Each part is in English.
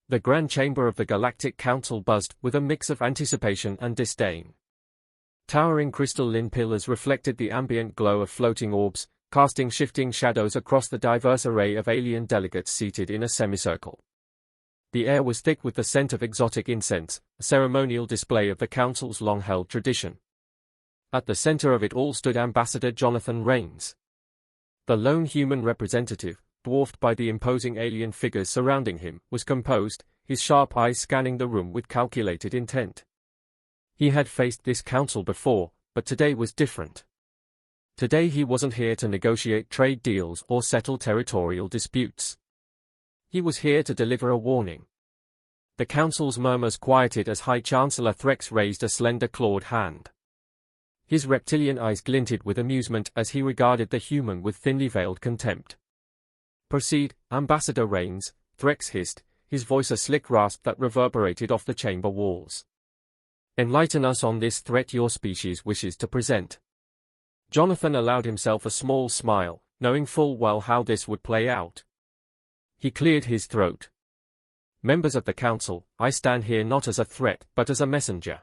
The grand chamber of the Galactic Council buzzed with a mix of anticipation and disdain. Towering crystalline pillars reflected the ambient glow of floating orbs, casting shifting shadows across the diverse array of alien delegates seated in a semicircle. The air was thick with the scent of exotic incense, a ceremonial display of the Council's long-held tradition. At the center of it all stood Ambassador Jonathan Rains. The lone human representative, dwarfed by the imposing alien figures surrounding him, was composed, his sharp eyes scanning the room with calculated intent. He had faced this council before, but today was different. Today he wasn't here to negotiate trade deals or settle territorial disputes. He was here to deliver a warning. The council's murmurs quieted as High Chancellor Threx raised a slender clawed hand. His reptilian eyes glinted with amusement as he regarded the human with thinly veiled contempt. "Proceed, Ambassador Rains," Threx hissed, his voice a slick rasp that reverberated off the chamber walls. "Enlighten us on this threat your species wishes to present." Jonathan allowed himself a small smile, knowing full well how this would play out. He cleared his throat. "Members of the Council, I stand here not as a threat, but as a messenger.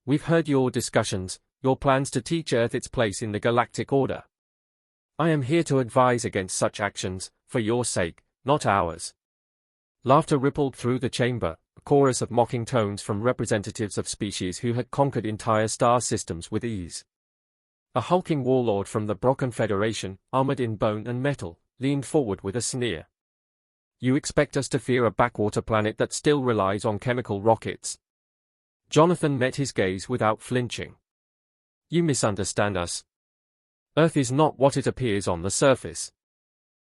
We've heard your discussions, your plans to teach Earth its place in the galactic order. I am here to advise against such actions, for your sake, not ours." Laughter rippled through the chamber, a chorus of mocking tones from representatives of species who had conquered entire star systems with ease. A hulking warlord from the Brocken Federation, armored in bone and metal, leaned forward with a sneer. "You expect us to fear a backwater planet that still relies on chemical rockets?" Jonathan met his gaze without flinching. "You misunderstand us. Earth is not what it appears on the surface.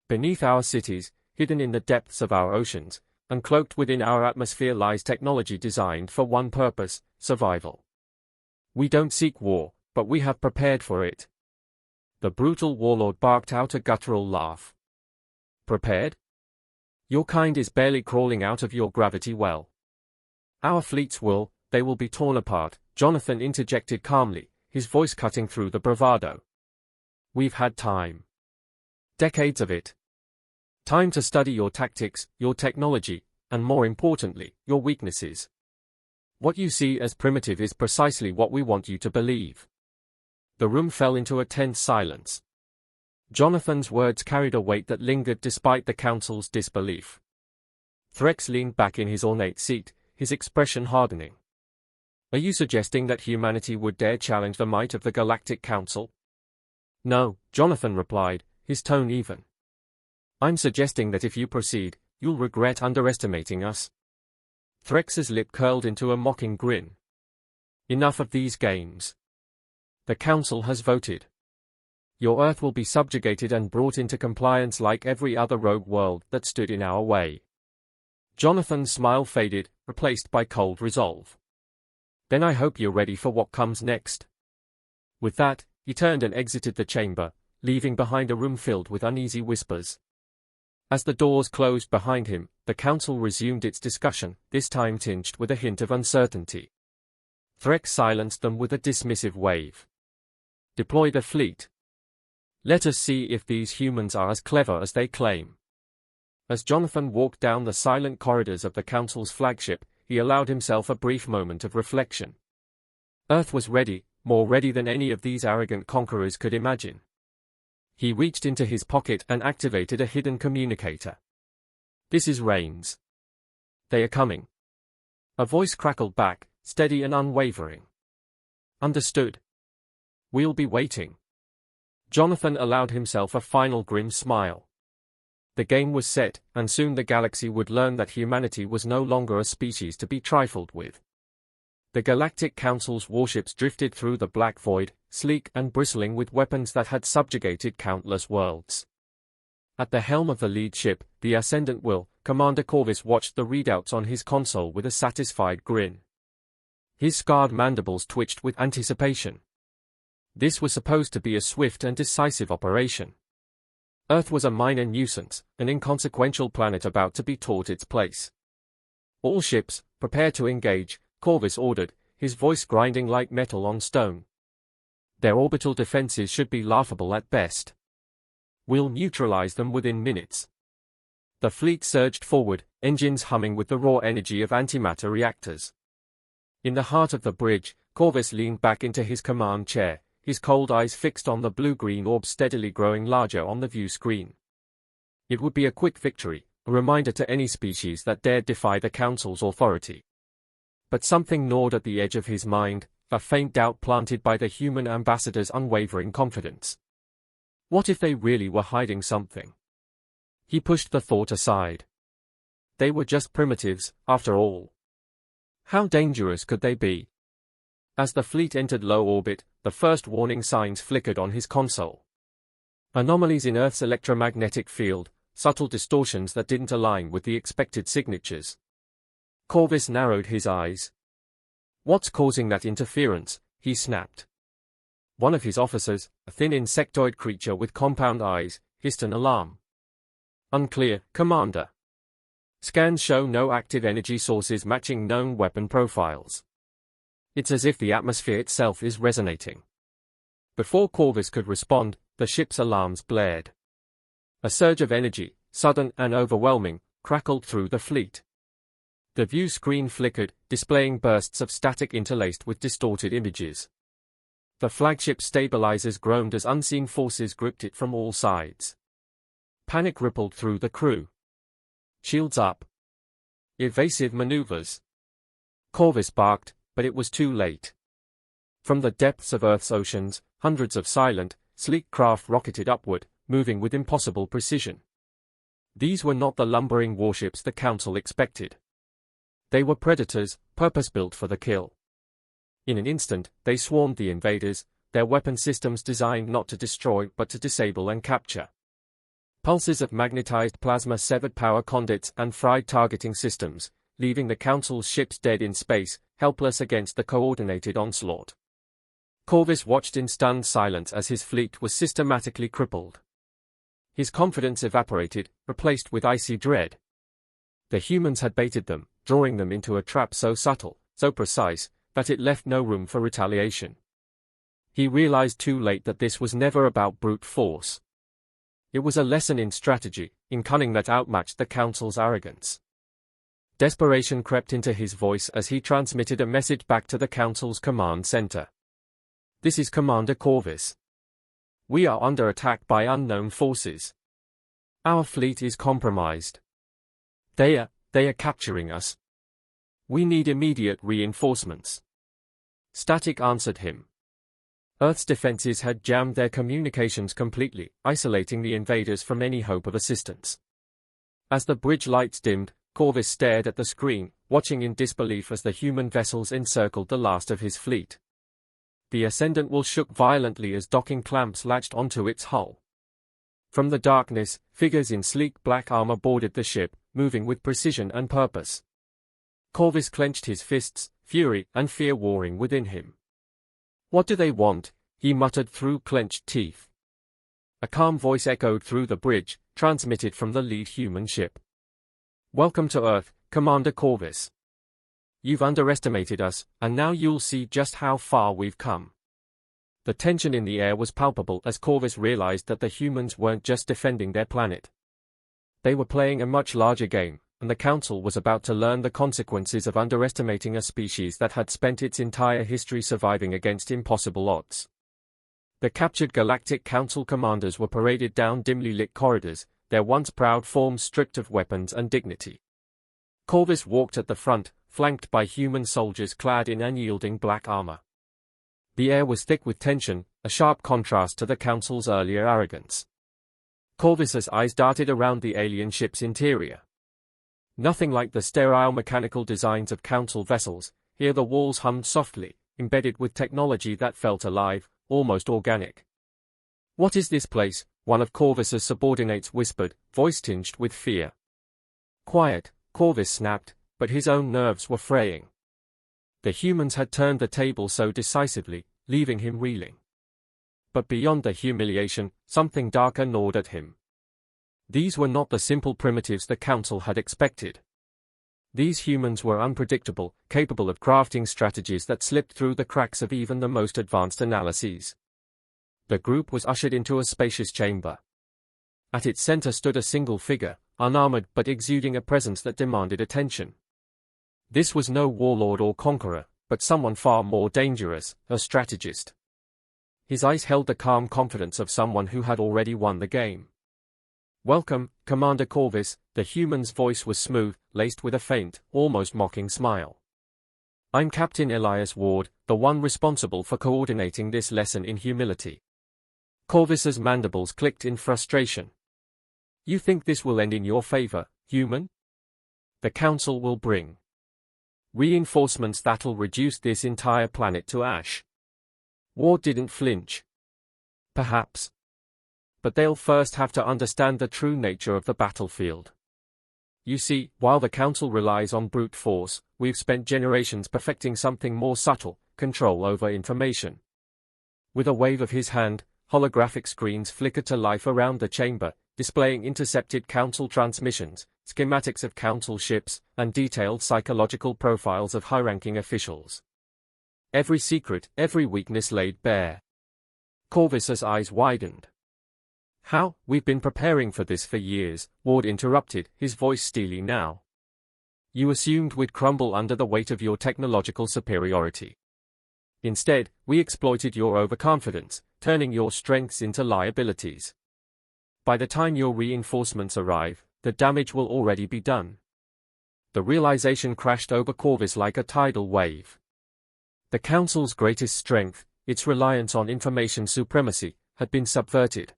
Beneath our cities, hidden in the depths of our oceans, and cloaked within our atmosphere lies technology designed for one purpose, survival. We don't seek war, but we have prepared for it." The brutal warlord barked out a guttural laugh. "Prepared? Your kind is barely crawling out of your gravity well. Our fleets they will be torn apart," Jonathan interjected calmly, his voice cutting through the bravado. "We've had time. Decades of it. Time to study your tactics, your technology, and more importantly, your weaknesses. What you see as primitive is precisely what we want you to believe." The room fell into a tense silence. Jonathan's words carried a weight that lingered despite the council's disbelief. Threx leaned back in his ornate seat, his expression hardening. "Are you suggesting that humanity would dare challenge the might of the Galactic Council?" "No," Jonathan replied, his tone even. "I'm suggesting that if you proceed, you'll regret underestimating us." Threx's lip curled into a mocking grin. "Enough of these games. The Council has voted. Your Earth will be subjugated and brought into compliance like every other rogue world that stood in our way." Jonathan's smile faded, replaced by cold resolve. "Then I hope you're ready for what comes next." With that, he turned and exited the chamber, leaving behind a room filled with uneasy whispers. As the doors closed behind him, the council resumed its discussion, this time tinged with a hint of uncertainty. Threx silenced them with a dismissive wave. "Deploy the fleet. Let us see if these humans are as clever as they claim." As Jonathan walked down the silent corridors of the council's flagship, he allowed himself a brief moment of reflection. Earth was ready, more ready than any of these arrogant conquerors could imagine. He reached into his pocket and activated a hidden communicator. "This is Rains. They are coming." A voice crackled back, steady and unwavering. "Understood. We'll be waiting." Jonathan allowed himself a final grim smile. The game was set, and soon the galaxy would learn that humanity was no longer a species to be trifled with. The Galactic Council's warships drifted through the black void, sleek and bristling with weapons that had subjugated countless worlds. At the helm of the lead ship, the Ascendant Will, Commander Corvus watched the readouts on his console with a satisfied grin. His scarred mandibles twitched with anticipation. This was supposed to be a swift and decisive operation. Earth was a minor nuisance, an inconsequential planet about to be taught its place. "All ships, prepare to engage," Corvus ordered, his voice grinding like metal on stone. "Their orbital defenses should be laughable at best. We'll neutralize them within minutes." The fleet surged forward, engines humming with the raw energy of antimatter reactors. In the heart of the bridge, Corvus leaned back into his command chair, his cold eyes fixed on the blue-green orb steadily growing larger on the view screen. It would be a quick victory, a reminder to any species that dared defy the Council's authority. But something gnawed at the edge of his mind, a faint doubt planted by the human ambassador's unwavering confidence. What if they really were hiding something? He pushed the thought aside. They were just primitives, after all. How dangerous could they be? As the fleet entered low orbit, the first warning signs flickered on his console. Anomalies in Earth's electromagnetic field, subtle distortions that didn't align with the expected signatures. Corvus narrowed his eyes. What's causing that interference? He snapped. One of his officers, a thin insectoid creature with compound eyes, hissed an alarm. Unclear, Commander. Scans show no active energy sources matching known weapon profiles. It's as if the atmosphere itself is resonating. Before Corvus could respond, the ship's alarms blared. A surge of energy, sudden and overwhelming, crackled through the fleet. The view screen flickered, displaying bursts of static interlaced with distorted images. The flagship stabilizers groaned as unseen forces gripped it from all sides. Panic rippled through the crew. Shields up. Evasive maneuvers. Corvus barked, but it was too late. From the depths of Earth's oceans, hundreds of silent, sleek craft rocketed upward, moving with impossible precision. These were not the lumbering warships the Council expected. They were predators, purpose-built for the kill. In an instant, they swarmed the invaders, their weapon systems designed not to destroy but to disable and capture. Pulses of magnetized plasma severed power conduits and fried targeting systems, leaving the Council's ships dead in space, helpless against the coordinated onslaught. Corvus watched in stunned silence as his fleet was systematically crippled. His confidence evaporated, replaced with icy dread. The humans had baited them, drawing them into a trap so subtle, so precise, that it left no room for retaliation. He realized too late that this was never about brute force. It was a lesson in strategy, in cunning that outmatched the Council's arrogance. Desperation crept into his voice as he transmitted a message back to the Council's command center. This is Commander Corvus. We are under attack by unknown forces. Our fleet is compromised. They are capturing us. We need immediate reinforcements. Static answered him. Earth's defenses had jammed their communications completely, isolating the invaders from any hope of assistance. As the bridge lights dimmed, Corvus stared at the screen, watching in disbelief as the human vessels encircled the last of his fleet. The Ascendant will shook violently as docking clamps latched onto its hull. From the darkness, figures in sleek black armor boarded the ship, moving with precision and purpose. Corvus clenched his fists, fury and fear warring within him. What do they want? He muttered through clenched teeth. A calm voice echoed through the bridge, transmitted from the lead human ship. Welcome to Earth, Commander Corvus. You've underestimated us, and now you'll see just how far we've come. The tension in the air was palpable as Corvus realized that the humans weren't just defending their planet. They were playing a much larger game, and the Council was about to learn the consequences of underestimating a species that had spent its entire history surviving against impossible odds. The captured Galactic Council commanders were paraded down dimly lit corridors, their once proud forms stripped of weapons and dignity. Corvus walked at the front, flanked by human soldiers clad in unyielding black armor. The air was thick with tension, a sharp contrast to the Council's earlier arrogance. Corvus's eyes darted around the alien ship's interior. Nothing like the sterile mechanical designs of Council vessels, here the walls hummed softly, embedded with technology that felt alive, almost organic. What is this place? One of Corvus's subordinates whispered, voice tinged with fear. Quiet, Corvus snapped, but his own nerves were fraying. The humans had turned the table so decisively, leaving him reeling. But beyond the humiliation, something darker gnawed at him. These were not the simple primitives the Council had expected. These humans were unpredictable, capable of crafting strategies that slipped through the cracks of even the most advanced analyses. The group was ushered into a spacious chamber. At its center stood a single figure, unarmored but exuding a presence that demanded attention. This was no warlord or conqueror, but someone far more dangerous, a strategist. His eyes held the calm confidence of someone who had already won the game. "Welcome, Commander Corvus," the human's voice was smooth, laced with a faint, almost mocking smile. "I'm Captain Elias Ward, the one responsible for coordinating this lesson in humility." Corvus's mandibles clicked in frustration. "You think this will end in your favor, human? The Council will bring reinforcements that'll reduce this entire planet to ash." Ward didn't flinch. "Perhaps. But they'll first have to understand the true nature of the battlefield. You see, while the Council relies on brute force, we've spent generations perfecting something more subtle, control over information." With a wave of his hand, holographic screens flickered to life around the chamber, displaying intercepted Council transmissions, schematics of Council ships, and detailed psychological profiles of high-ranking officials. Every secret, every weakness laid bare. Corvus's eyes widened. "How? We've been preparing for this for years," Ward interrupted, his voice steely now. "You assumed we'd crumble under the weight of your technological superiority. Instead, we exploited your overconfidence, turning your strengths into liabilities. By the time your reinforcements arrive, the damage will already be done." The realization crashed over Corvus like a tidal wave. The Council's greatest strength, its reliance on information supremacy, had been subverted.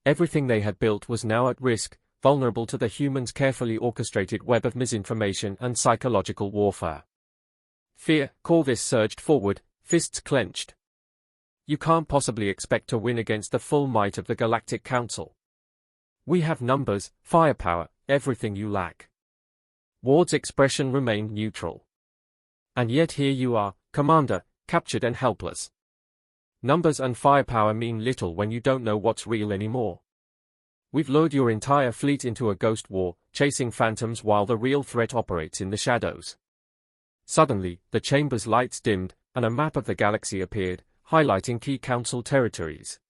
Everything they had built was now at risk, vulnerable to the humans' carefully orchestrated web of misinformation and psychological warfare. Fear, Corvus surged forward, fists clenched. "You can't possibly expect to win against the full might of the Galactic Council. We have numbers, firepower, everything you lack." Ward's expression remained neutral. "And yet here you are, Commander, captured and helpless. Numbers and firepower mean little when you don't know what's real anymore. We've lured your entire fleet into a ghost war, chasing phantoms while the real threat operates in the shadows." Suddenly, the chamber's lights dimmed, and a map of the galaxy appeared, highlighting key Council territories.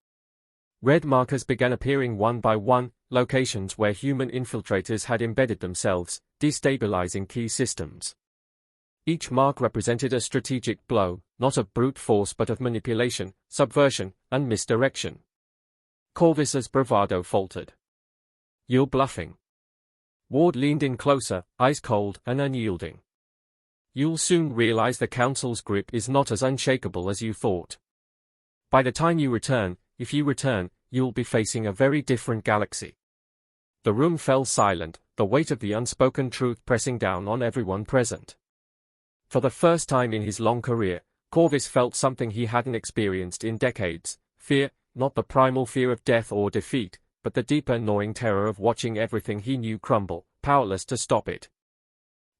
Red markers began appearing one by one, locations where human infiltrators had embedded themselves, destabilizing key systems. Each mark represented a strategic blow, not of brute force but of manipulation, subversion, and misdirection. Corvus's bravado faltered. "You're bluffing." Ward leaned in closer, eyes cold and unyielding. "You'll soon realize the Council's grip is not as unshakable as you thought. By the time you return, if you return, you'll be facing a very different galaxy." The room fell silent, the weight of the unspoken truth pressing down on everyone present. For the first time in his long career, Corvus felt something he hadn't experienced in decades: fear, not the primal fear of death or defeat, but the deeper gnawing terror of watching everything he knew crumble, powerless to stop it.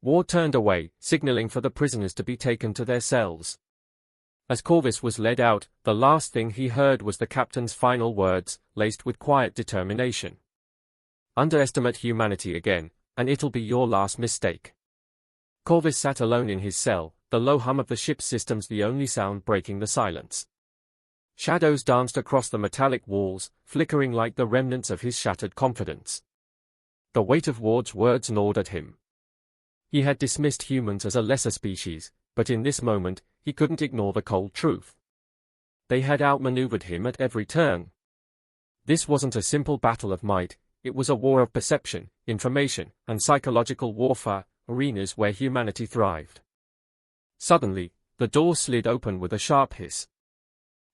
Ward turned away, signaling for the prisoners to be taken to their cells. As Corvus was led out, the last thing he heard was the captain's final words, laced with quiet determination. "Underestimate humanity again, and it'll be your last mistake." Corvus sat alone in his cell, the low hum of the ship's systems the only sound breaking the silence. Shadows danced across the metallic walls, flickering like the remnants of his shattered confidence. The weight of Ward's words gnawed at him. He had dismissed humans as a lesser species, but in this moment, he couldn't ignore the cold truth. They had outmaneuvered him at every turn. This wasn't a simple battle of might, it was a war of perception, information, and psychological warfare, arenas where humanity thrived. Suddenly, the door slid open with a sharp hiss.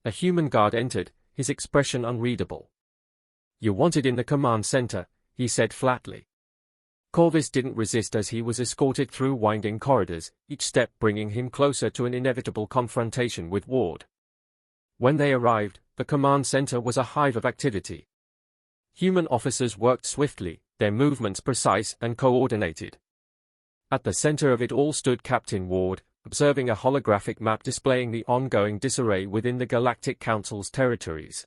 A human guard entered, his expression unreadable. "You're wanted in the command center," he said flatly. Corvus didn't resist as he was escorted through winding corridors, each step bringing him closer to an inevitable confrontation with Ward. When they arrived, the command center was a hive of activity. Human officers worked swiftly, their movements precise and coordinated. At the center of it all stood Captain Ward, observing a holographic map displaying the ongoing disarray within the Galactic Council's territories.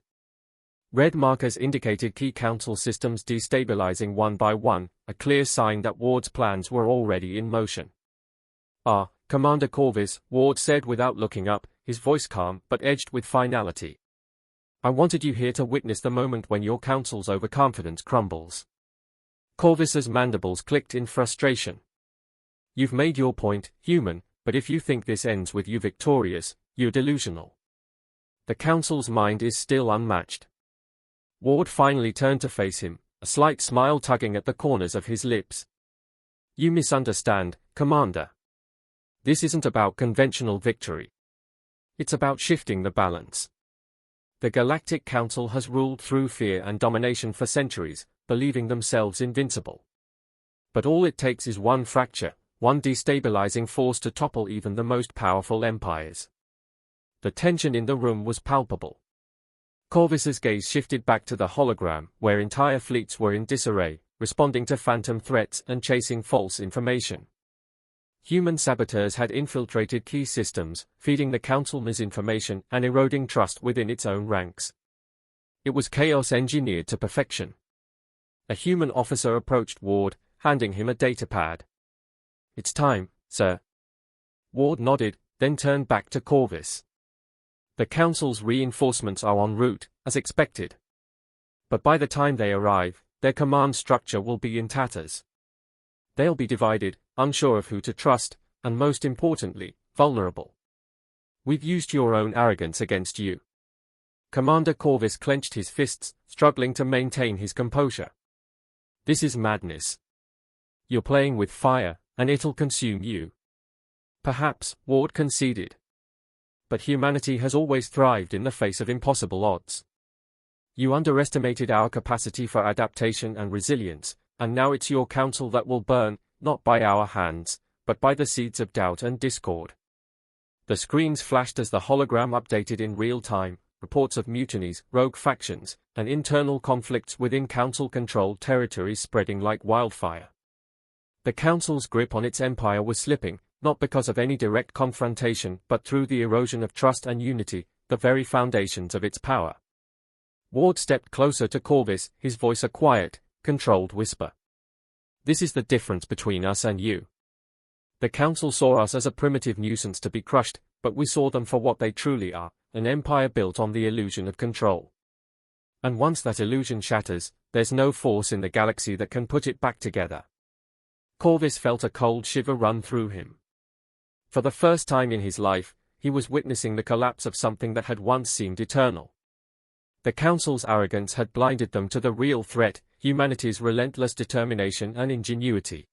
Red markers indicated key Council systems destabilizing one by one, a clear sign that Ward's plans were already in motion. "Ah, Commander Corvus," Ward said without looking up, his voice calm but edged with finality. "I wanted you here to witness the moment when your Council's overconfidence crumbles. Corvus's mandibles clicked in frustration. You've made your point, human, but if you think this ends with you victorious, you're delusional. The Council's mind is still unmatched. Ward finally turned to face him, a slight smile tugging at the corners of his lips. You misunderstand, Commander. This isn't about conventional victory. It's about shifting the balance. The Galactic Council has ruled through fear and domination for centuries, believing themselves invincible. But all it takes is one fracture, one destabilizing force to topple even the most powerful empires. The tension in the room was palpable. Corvus's gaze shifted back to the hologram, where entire fleets were in disarray, responding to phantom threats and chasing false information. Human saboteurs had infiltrated key systems, feeding the Council misinformation and eroding trust within its own ranks. It was chaos engineered to perfection. A human officer approached Ward, handing him a datapad. It's time, sir. Ward nodded, then turned back to Corvus. The Council's reinforcements are en route, as expected. But by the time they arrive, their command structure will be in tatters. They'll be divided, unsure of who to trust, and most importantly, vulnerable. We've used your own arrogance against you. Commander Corvus clenched his fists, struggling to maintain his composure. This is madness. You're playing with fire, and it'll consume you. Perhaps, Ward conceded. But humanity has always thrived in the face of impossible odds. You underestimated our capacity for adaptation and resilience, and now it's your council that will burn, not by our hands, but by the seeds of doubt and discord. The screens flashed as the hologram updated in real time, reports of mutinies, rogue factions, and internal conflicts within council-controlled territories spreading like wildfire. The council's grip on its empire was slipping, not because of any direct confrontation but through the erosion of trust and unity, the very foundations of its power. Ward stepped closer to Corvus, his voice a quiet, controlled whisper. This is the difference between us and you. The Council saw us as a primitive nuisance to be crushed, but we saw them for what they truly are, an empire built on the illusion of control. And once that illusion shatters, there's no force in the galaxy that can put it back together. Corvus felt a cold shiver run through him. For the first time in his life, he was witnessing the collapse of something that had once seemed eternal. The Council's arrogance had blinded them to the real threat, humanity's relentless determination and ingenuity.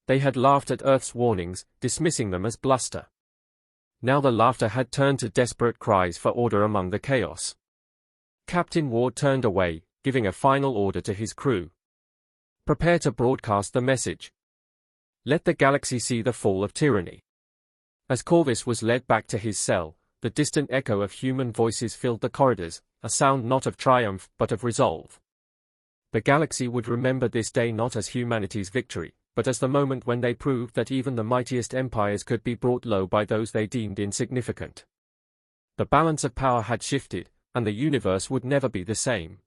They had laughed at Earth's warnings, dismissing them as bluster. Now the laughter had turned to desperate cries for order among the chaos. Captain Ward turned away, giving a final order to his crew. Prepare to broadcast the message. Let the galaxy see the fall of tyranny. As Corvus was led back to his cell, the distant echo of human voices filled the corridors, a sound not of triumph but of resolve. The galaxy would remember this day not as humanity's victory, but as the moment when they proved that even the mightiest empires could be brought low by those they deemed insignificant. The balance of power had shifted, and the universe would never be the same.